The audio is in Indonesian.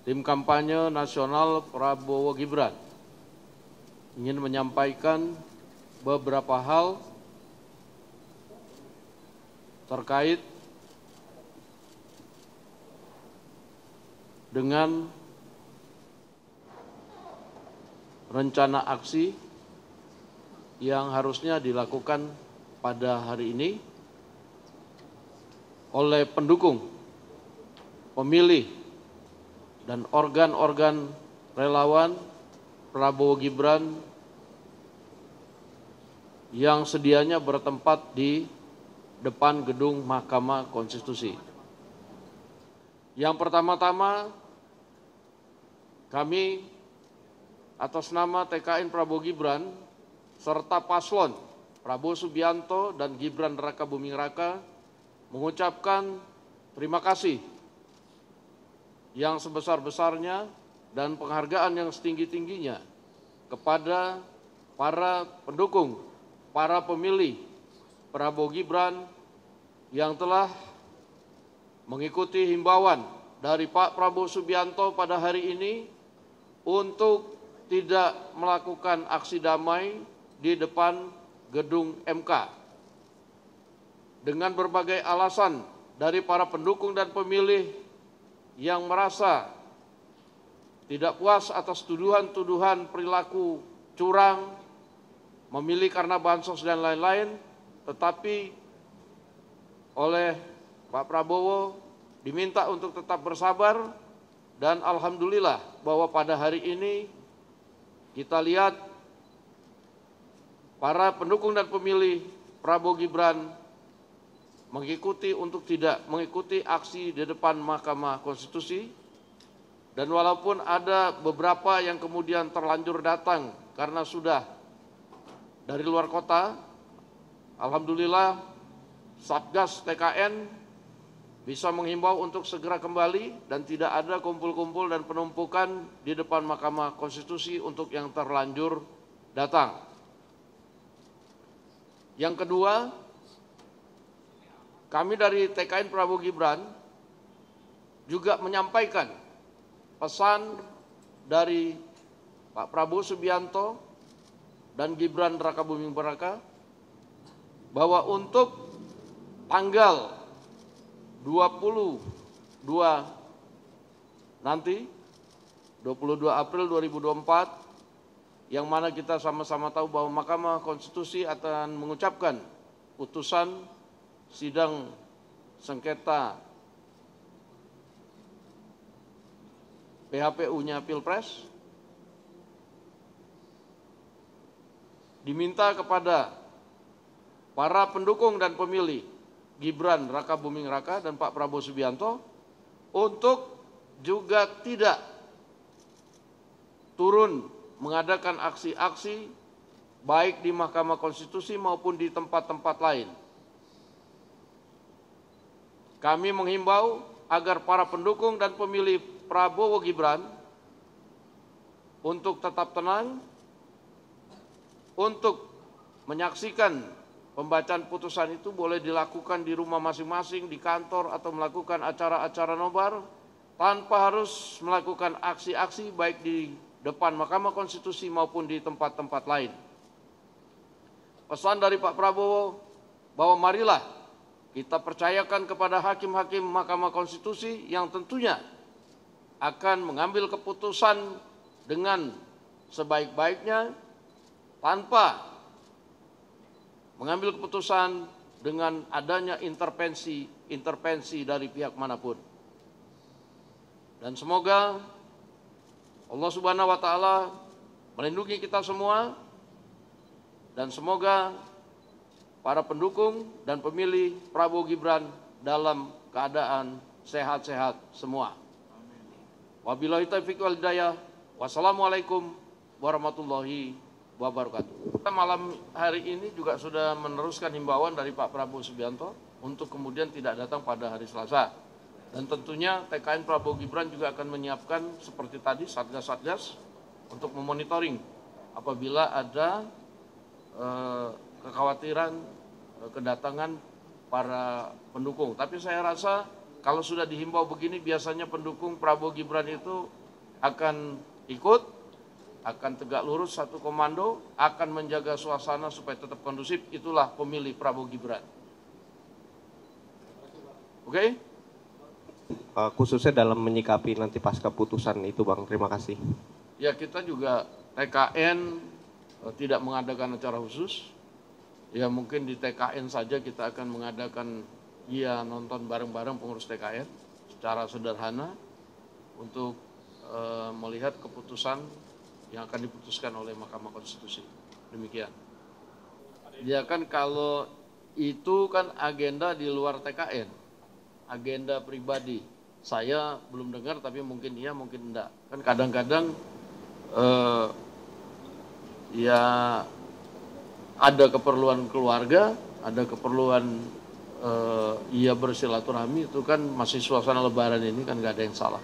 Tim kampanye nasional Prabowo Gibran ingin menyampaikan beberapa hal terkait dengan rencana aksi yang harusnya dilakukan pada hari ini oleh pendukung, pemilih, dan organ-organ relawan Prabowo Gibran yang sedianya bertempat di depan gedung Mahkamah Konstitusi. Yang pertama-tama, kami atas nama TKN Prabowo Gibran serta paslon Prabowo Subianto dan Gibran Raka Buming Raka mengucapkan terima kasih yang sebesar-besarnya dan penghargaan yang setinggi-tingginya kepada para pendukung, para pemilih Prabowo Gibran yang telah mengikuti himbauan dari Pak Prabowo Subianto pada hari ini untuk tidak melakukan aksi damai di depan gedung MK. Dengan berbagai alasan dari para pendukung dan pemilih yang merasa tidak puas atas tuduhan-tuduhan perilaku curang, memilih karena bansos dan lain-lain, tetapi oleh Pak Prabowo diminta untuk tetap bersabar, dan alhamdulillah bahwa pada hari ini kita lihat para pendukung dan pemilih Prabowo Gibran mengikuti untuk tidak mengikuti aksi di depan Mahkamah Konstitusi, dan walaupun ada beberapa yang kemudian terlanjur datang karena sudah dari luar kota, alhamdulillah Satgas TKN bisa menghimbau untuk segera kembali dan tidak ada kumpul-kumpul dan penumpukan di depan Mahkamah Konstitusi untuk yang terlanjur datang. Yang kedua, kami dari TKN Prabowo Gibran juga menyampaikan pesan dari Pak Prabowo Subianto dan Gibran Raka Buming Raka bahwa untuk tanggal 22 nanti, 22 April 2024, yang mana kita sama-sama tahu bahwa Mahkamah Konstitusi akan mengucapkan putusan sidang sengketa PHPU-nya Pilpres, diminta kepada para pendukung dan pemilih Gibran Raka Buming Raka dan Pak Prabowo Subianto untuk juga tidak turun mengadakan aksi-aksi baik di Mahkamah Konstitusi maupun di tempat-tempat lain. Kami menghimbau agar para pendukung dan pemilih Prabowo Gibran untuk tetap tenang, untuk menyaksikan pembacaan putusan itu boleh dilakukan di rumah masing-masing, di kantor, atau melakukan acara-acara nobar tanpa harus melakukan aksi-aksi baik di depan Mahkamah Konstitusi maupun di tempat-tempat lain. Pesan dari Pak Prabowo bahwa marilah kita percayakan kepada hakim-hakim Mahkamah Konstitusi yang tentunya akan mengambil keputusan dengan sebaik-baiknya tanpa mengambil keputusan dengan adanya intervensi dari pihak manapun. Dan semoga Allah Subhanahu wa Ta'ala melindungi kita semua, dan semoga para pendukung dan pemilih Prabowo Gibran dalam keadaan sehat-sehat semua. Wabillahi taufiq wal hidayah. Wassalamualaikum warahmatullahi wabarakatuh. Malam hari ini juga sudah meneruskan himbauan dari Pak Prabowo Subianto untuk kemudian tidak datang pada hari Selasa. Dan tentunya TKN Prabowo Gibran juga akan menyiapkan seperti tadi satgas-satgas untuk memonitoring apabila ada kekhawatiran kedatangan para pendukung. Tapi saya rasa kalau sudah dihimbau begini biasanya pendukung Prabowo Gibran itu akan ikut, akan tegak lurus satu komando, akan menjaga suasana supaya tetap kondusif. Itulah pemilih Prabowo Gibran. Oke? Khususnya dalam menyikapi nanti pasca putusan itu, Bang. Terima kasih. Ya, kita juga TKN tidak mengadakan acara khusus. Ya, mungkin di TKN saja kita akan mengadakan nonton bareng-bareng pengurus TKN secara sederhana untuk melihat keputusan yang akan diputuskan oleh Mahkamah Konstitusi. Demikian. Ya kan, kalau itu kan agenda di luar TKN, agenda pribadi. Saya belum dengar, tapi mungkin iya, mungkin enggak. Kan kadang-kadang ya ada keperluan keluarga, ada keperluan bersilaturahmi, itu kan masih suasana lebaran ini kan nggak ada yang salah.